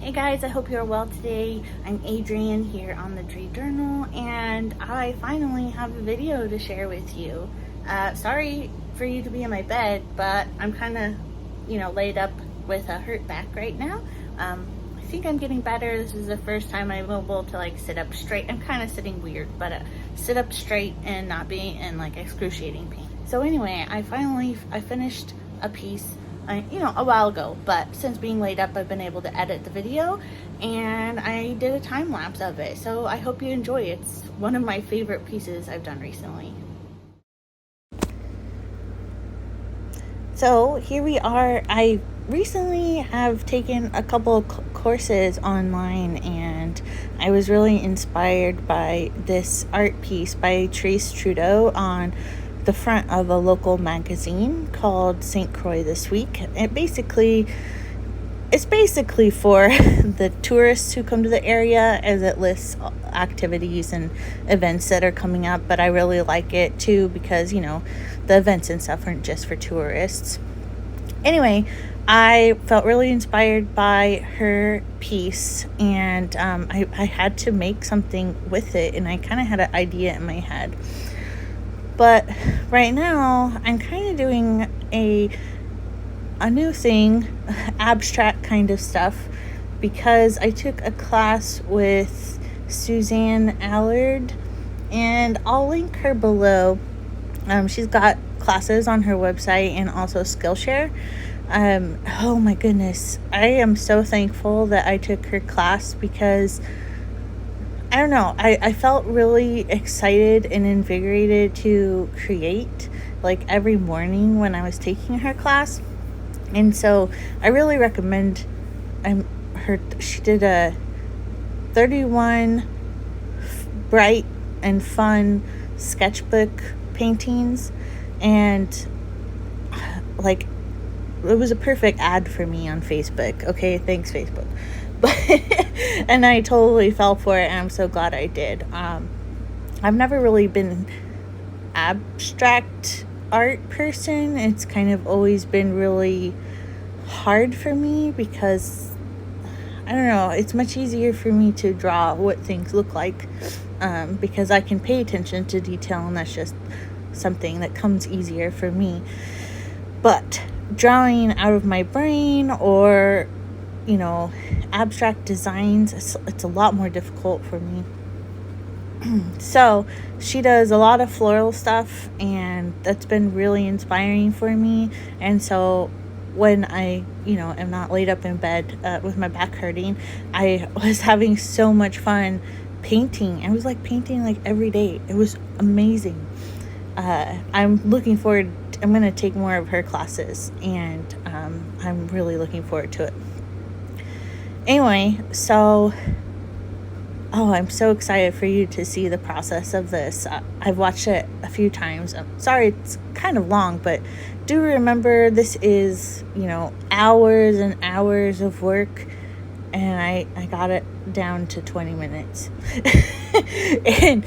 Hey guys, I hope you're well today. I'm Adrienne here on the Dre Journal, and I finally have a video to share with you. Sorry for you to be in my bed, but I'm kind of, laid up with a hurt back right now. I think I'm getting better. This is the first time I'm able to sit up straight. I'm kind of sitting weird, but sit up straight and not be in excruciating pain. So anyway, I finished a piece a while ago, but since being laid up, I've been able to edit the video, and I did a time lapse of it. So I hope you enjoy it. It's one of my favorite pieces I've done recently. So here we are. I recently have taken a couple of courses online, and I was really inspired by this art piece by Trace Trudeau on the front of a local magazine called St. Croix This Week. It's basically for the tourists who come to the area, as it lists activities and events that are coming up. But I really like it too because the events and stuff aren't just for tourists. Anyway, I felt really inspired by her piece, and I had to make something with it, and I kind of had an idea in my head. But right now, I'm kind of doing a new thing, abstract kind of stuff, because I took a class with Suzanne Allard, and I'll link her below. She's got classes on her website and also Skillshare. Oh my goodness, I am so thankful that I took her class because I don't know, I felt really excited and invigorated to create every morning when I was taking her class. And so I really recommend she did a 31 bright and fun sketchbook paintings, and it was a perfect ad for me on Facebook. Okay, thanks Facebook. But and I totally fell for it, and I'm so glad I did. I've never really been abstract art person. It's kind of always been really hard for me because I don't know, it's much easier for me to draw what things look like because I can pay attention to detail, and that's just something that comes easier for me. But drawing out of my brain or abstract designs, it's a lot more difficult for me. So she does a lot of floral stuff, and that's been really inspiring for me. And so when I am not laid up in bed with my back hurting, I was having so much fun painting. I was painting every day. It was amazing. I'm looking forward. I'm going to take more of her classes, and I'm really looking forward to it. Anyway, so I'm so excited for you to see the process of this. I've watched it a few times. I'm sorry it's kind of long, but do remember this is, hours and hours of work, and I got it down to 20 minutes. And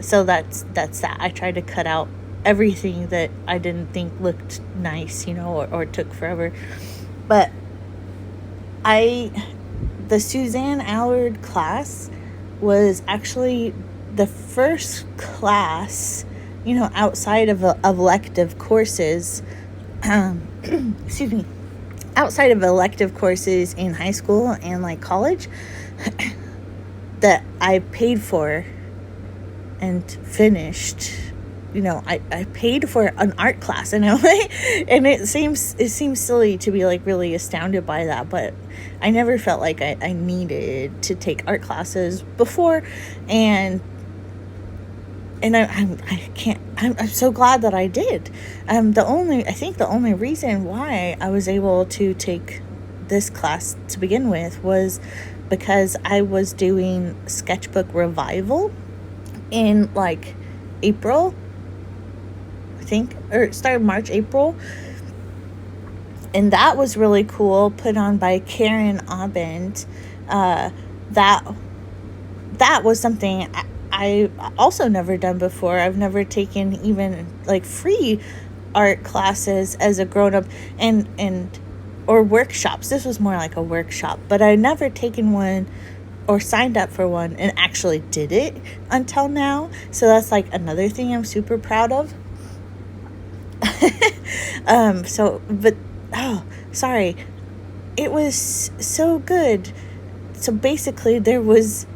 so that's that. I tried to cut out everything that I didn't think looked nice, or took forever. But the Suzanne Allard class was actually the first class, outside of elective courses, excuse me, outside of elective courses in high school and college that I paid for and finished. I paid for an art class, and it seems silly to be really astounded by that, but I never felt like I needed to take art classes before, and I'm so glad that I did. I think the only reason why I was able to take this class to begin with was because I was doing sketchbook revival in April, I think, or it started March, April. And that was really cool, put on by Karen Abend. That was something I also never done before. I've never taken even free art classes as a grown-up, and or workshops. This was more like a workshop, but I'd never taken one or signed up for one and actually did it until now. So that's like another thing I'm super proud of. Sorry. It was so good. So basically there was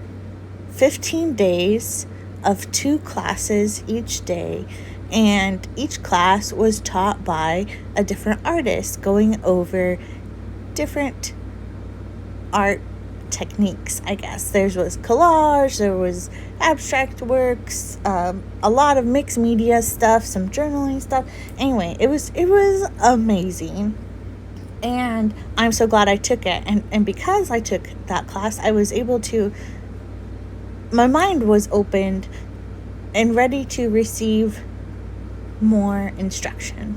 15 days of 2 classes each day, and each class was taught by a different artist going over different art techniques, I guess. There was collage, there was abstract works, a lot of mixed media stuff, some journaling stuff. Anyway, it was amazing, and I'm so glad I took it. And because I took that class, I was able to, my mind was opened and ready to receive more instruction.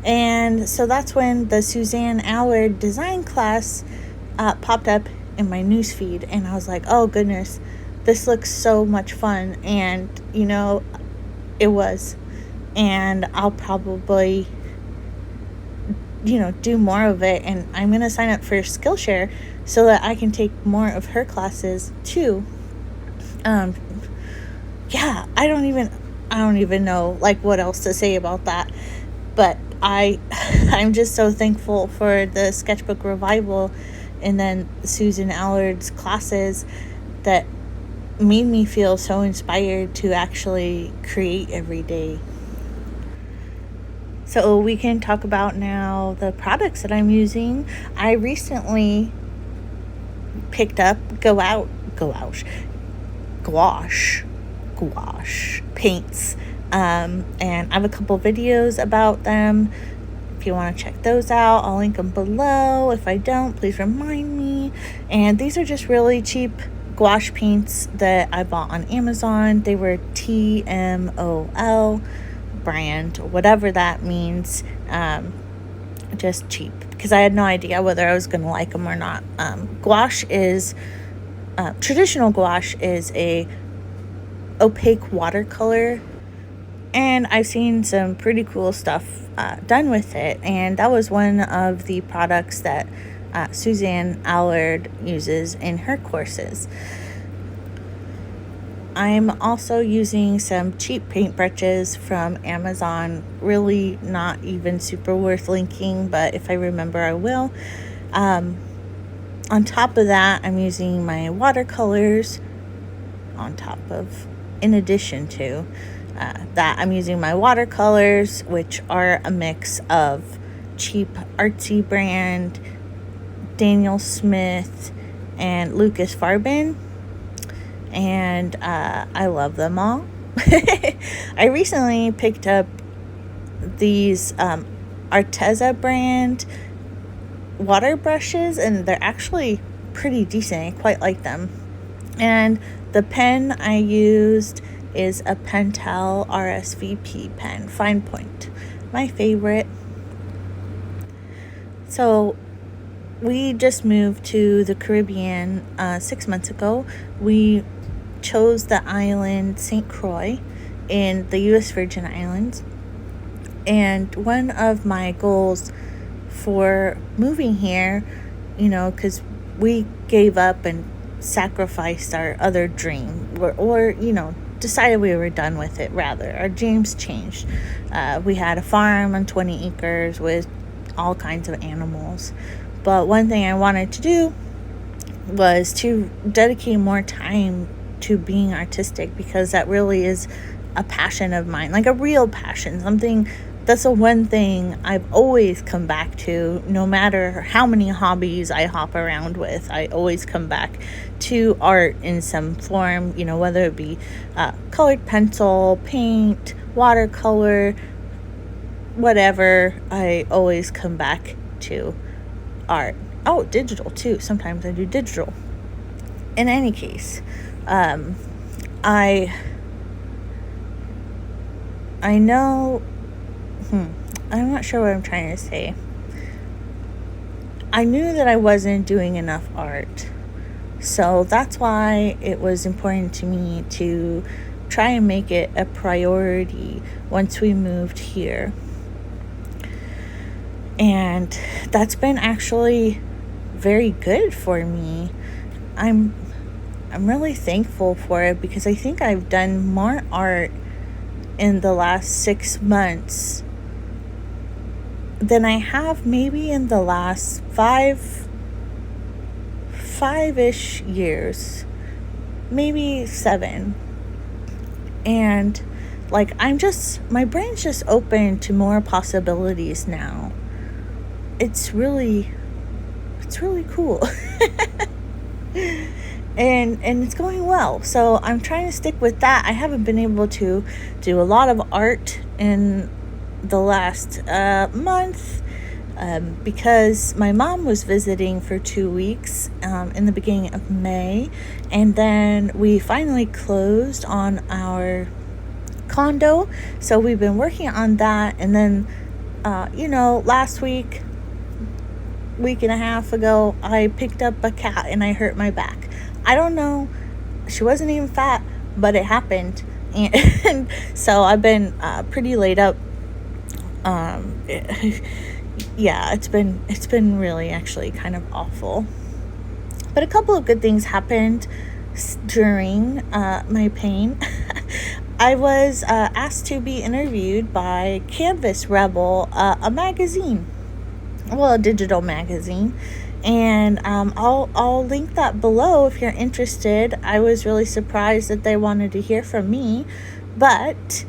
And so that's when the Suzanne Allard design class popped up in my newsfeed, and I was like, oh goodness, this looks so much fun. And it was, and I'll probably do more of it, and I'm gonna sign up for Skillshare so that I can take more of her classes too. I don't even know like what else to say about that, but I'm just so thankful for the sketchbook revival and then Susan Allard's classes that made me feel so inspired to actually create every day. So we can talk about now the products that I'm using. I recently picked up gouache paints, and I have a couple videos about them. If you want to check those out, I'll link them below. If I don't, please remind me. And these are just really cheap gouache paints that I bought on Amazon. They were TMOL brand, whatever that means. Just cheap, because I had no idea whether I was going to like them or not. Traditional gouache is a opaque watercolor, and I've seen some pretty cool stuff done with it, and that was one of the products that Suzanne Allard uses in her courses. I'm also using some cheap paintbrushes from Amazon, really not even super worth linking, but if I remember I will. On top of that, I'm using my watercolors. In addition to that, I'm using my watercolors, which are a mix of cheap artsy brand, Daniel Smith, and Lucas Farbin, and I love them all. I recently picked up these Arteza brand water brushes, and they're actually pretty decent. I quite like them. And the pen I used is a Pentel RSVP pen, fine point, my favorite. So we just moved to the Caribbean 6 months ago. We chose the island St. Croix in the U.S. Virgin Islands. And one of my goals for moving here, because we gave up and sacrificed our other dream, or decided we were done with it. Rather, our dreams changed. We had a farm on 20 acres with all kinds of animals, but one thing I wanted to do was to dedicate more time to being artistic, because that really is a passion of mine, like a real passion, something that's the one thing I've always come back to. No matter how many hobbies I hop around with, I always come back to art in some form, whether it be colored pencil, paint, watercolor, whatever. I always come back to art. Oh, digital too. Sometimes I do digital. In any case, I know... I'm not sure what I'm trying to say. I knew that I wasn't doing enough art. So that's why it was important to me to try and make it a priority once we moved here. And that's been actually very good for me. I'm really thankful for it, because I think I've done more art in the last 6 months than I have maybe in the last five-ish years, maybe 7. And like, my brain's just open to more possibilities now. It's really cool. and it's going well. So I'm trying to stick with that. I haven't been able to do a lot of art in the last month, because my mom was visiting for 2 weeks in the beginning of May, and then we finally closed on our condo. So we've been working on that, and then last week and a half ago, I picked up a cat and I hurt my back. I don't know, she wasn't even fat, but it happened. And so I've been pretty laid up. Yeah, it's been really actually kind of awful. But a couple of good things happened during my pain. I was asked to be interviewed by Canvas Rebel, a magazine. Well, a digital magazine. And I'll link that below if you're interested. I was really surprised that they wanted to hear from me, but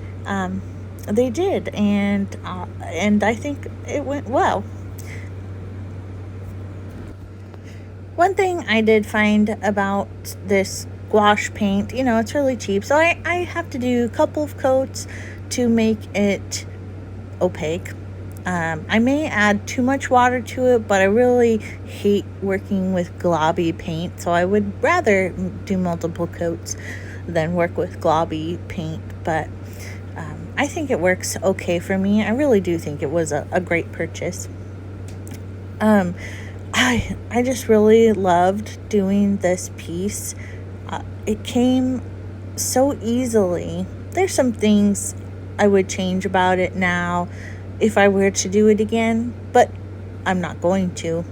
they did, and I think it went well. One thing I did find about this gouache paint, it's really cheap, so I have to do a couple of coats to make it opaque. I may add too much water to it, but I really hate working with globby paint, so I would rather do multiple coats than work with globby paint. But I think it works okay for me. I really do think it was a great purchase. I just really loved doing this piece. It came so easily. There's some things I would change about it now if I were to do it again, but I'm not going to.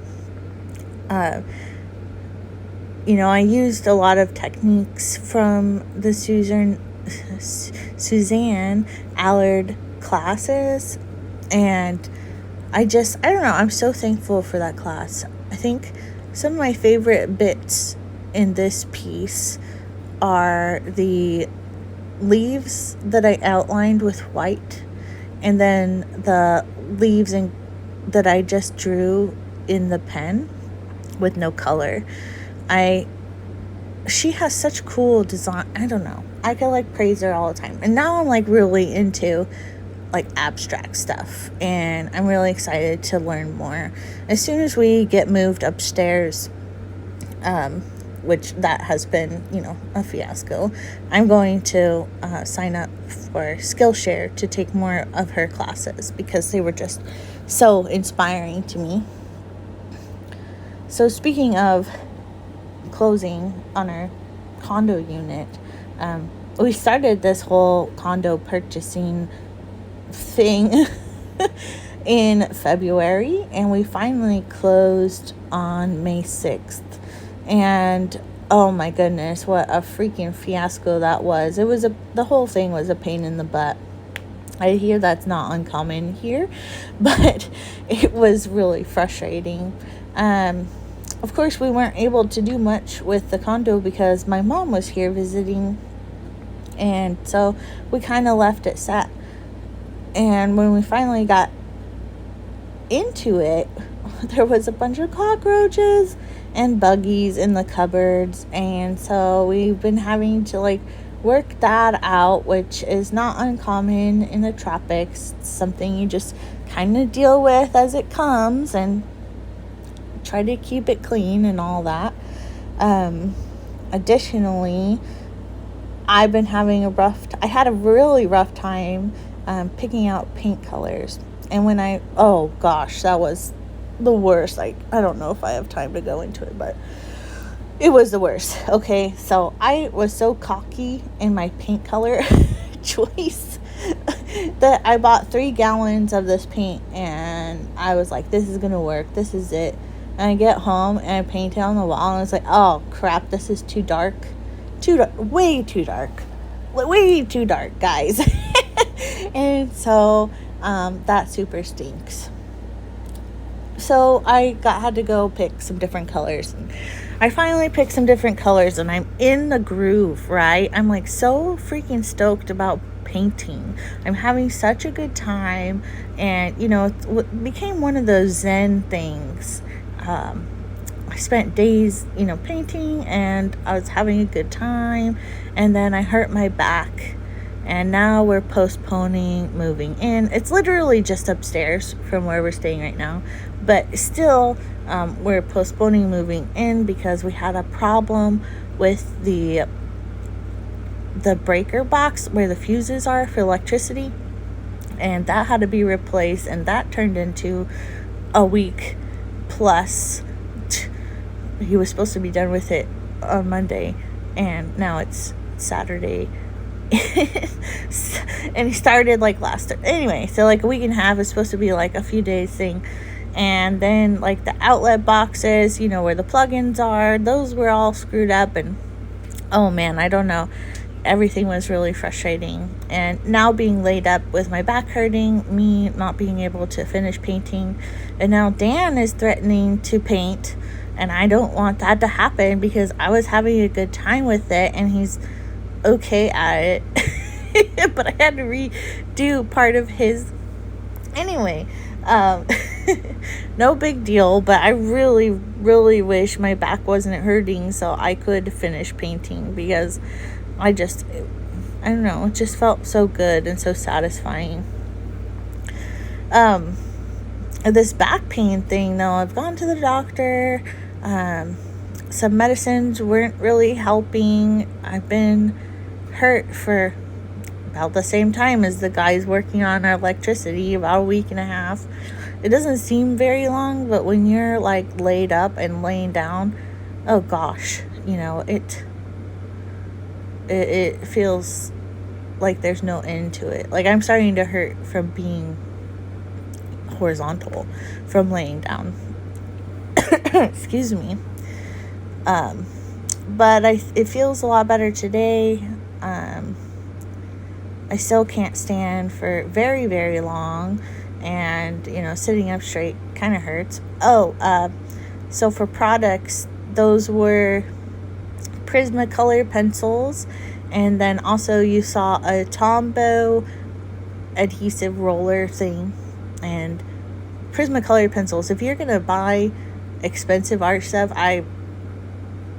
I used a lot of techniques from the Suzanne Allard classes, and I don't know, I'm so thankful for that class. I think some of my favorite bits in this piece are the leaves that I outlined with white, and then the leaves that I just drew in the pen with no color. She has such cool design. I don't know. I could praise her all the time. And now I'm really into abstract stuff, and I'm really excited to learn more. As soon as we get moved upstairs, which that has been, a fiasco, I'm going to sign up for Skillshare to take more of her classes, because they were just so inspiring to me. So speaking of closing on our condo unit, we started this whole condo purchasing thing in February, and we finally closed on May 6th. And oh my goodness, what a freaking fiasco that was. The whole thing was a pain in the butt. I hear that's not uncommon here, but it was really frustrating. Of course, we weren't able to do much with the condo because my mom was here visiting, and so we kind of left it set. And when we finally got into it, there was a bunch of cockroaches and buggies in the cupboards, and so we've been having to work that out, which is not uncommon in the tropics. It's something you just kind of deal with as it comes and try to keep it clean and all that. Additionally, I've been having I had a really rough time picking out paint colors, and oh gosh, that was the worst. I don't know if I have time to go into it, but it was the worst. Okay, so I was so cocky in my paint color choice I bought 3 gallons of this paint, and I was like, this is gonna work, this is it. And I get home and I paint it on the wall, and it's like, oh crap, this is too dark. Way too dark, guys. And so that super stinks. So I had to go pick some different colors. And I finally picked some different colors, and I'm in the groove, right? I'm like so freaking stoked about painting. I'm having such a good time, and you know, it became one of those Zen things. I spent days, you know, painting, and I was having a good time, and then I hurt my back, and now we're postponing moving in. It's literally just upstairs from where we're staying right now, but still, we're postponing moving in because we had a problem with the breaker box where the fuses are for electricity, and that had to be replaced, and that turned into a week plus. He was supposed to be done with it on Monday, and now it's Saturday. And he started like anyway, so like a week and a half is supposed to be like a few days thing. And then like the outlet boxes, you know, where the plugins are, those were all screwed up, and oh man, I don't know, everything was really frustrating. And now being laid up with my back hurting, me not being able to finish painting, and now Dan is threatening to paint, and I don't want that to happen because I was having a good time with it, and he's okay at it. But I had to redo part of his anyway. No big deal, but I really, really wish my back wasn't hurting so I could finish painting, because I don't know, it just felt so good and so satisfying. This back pain thing, though, I've gone to the doctor. Some medicines weren't really helping. I've been hurt for about the same time as the guys working on our electricity, about a week and a half. It doesn't seem very long, but when you're like laid up and laying down, oh gosh, you know, it feels like there's no end to it. Like I'm starting to hurt from being horizontal, from laying down. Excuse me. But it feels a lot better today. I still can't stand for very, very long, and you know, sitting up straight kind of hurts. So for products, those were Prismacolor pencils, and then also you saw a Tombow adhesive roller thing, and Prismacolor pencils. If you're gonna buy expensive art stuff, I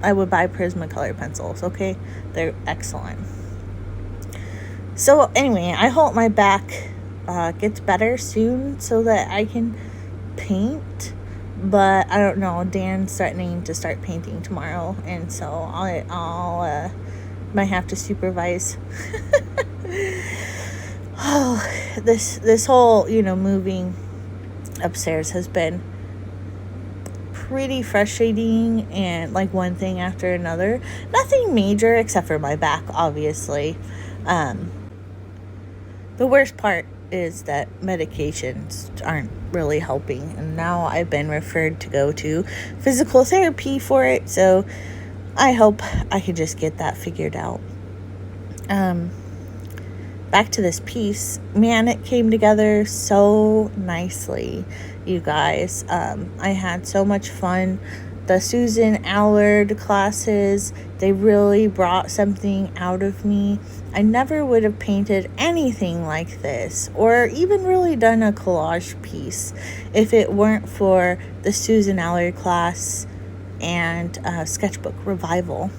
would buy Prismacolor pencils. Okay, they're excellent. So anyway, I hope my back gets better soon so that I can paint. But I don't know, Dan's threatening to start painting tomorrow, and so I'll might have to supervise. Oh, this whole, you know, moving upstairs has been pretty frustrating, and like one thing after another. Nothing major except for my back, obviously. The worst part is that medications aren't really helping, and now I've been referred to go to physical therapy for it, so I hope I can just get that figured out. Back to this piece, man, it came together so nicely, you guys. I had so much fun. The Susan Allard classes, they really brought something out of me. I never would have painted anything like this, or even really done a collage piece, if it weren't for the Susan Allard class and sketchbook revival.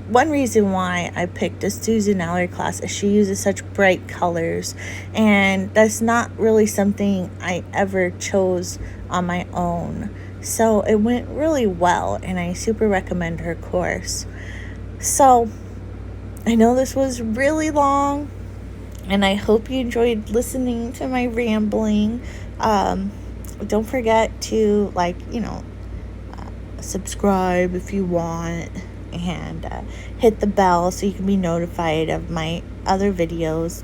One reason why I picked a Susan Allard class is she uses such bright colors, and that's not really something I ever chose on my own. So it went really well, and I super recommend her course. So I know this was really long, and I hope you enjoyed listening to my rambling. Don't forget to subscribe if you want. and hit the bell so you can be notified of my other videos.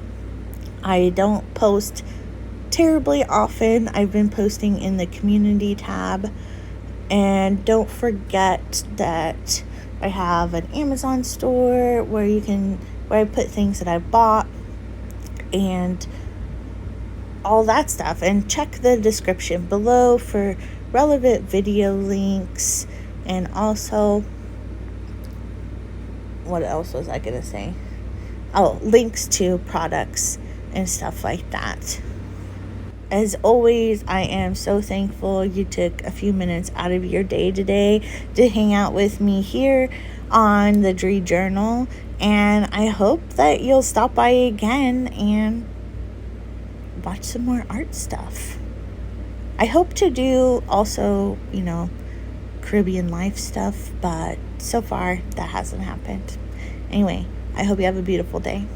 I don't post terribly often. I've been posting in the community tab. And don't forget that I have an Amazon store where I put things that I bought and all that stuff. And check the description below for relevant video links, and also, what else was I gonna say? Oh, links to products and stuff like that. As always, I am so thankful you took a few minutes out of your day today to hang out with me here on the Dree Journal, and I hope that you'll stop by again and watch some more art stuff. I hope to do also, Caribbean life stuff, but so far that hasn't happened. Anyway, I hope you have a beautiful day.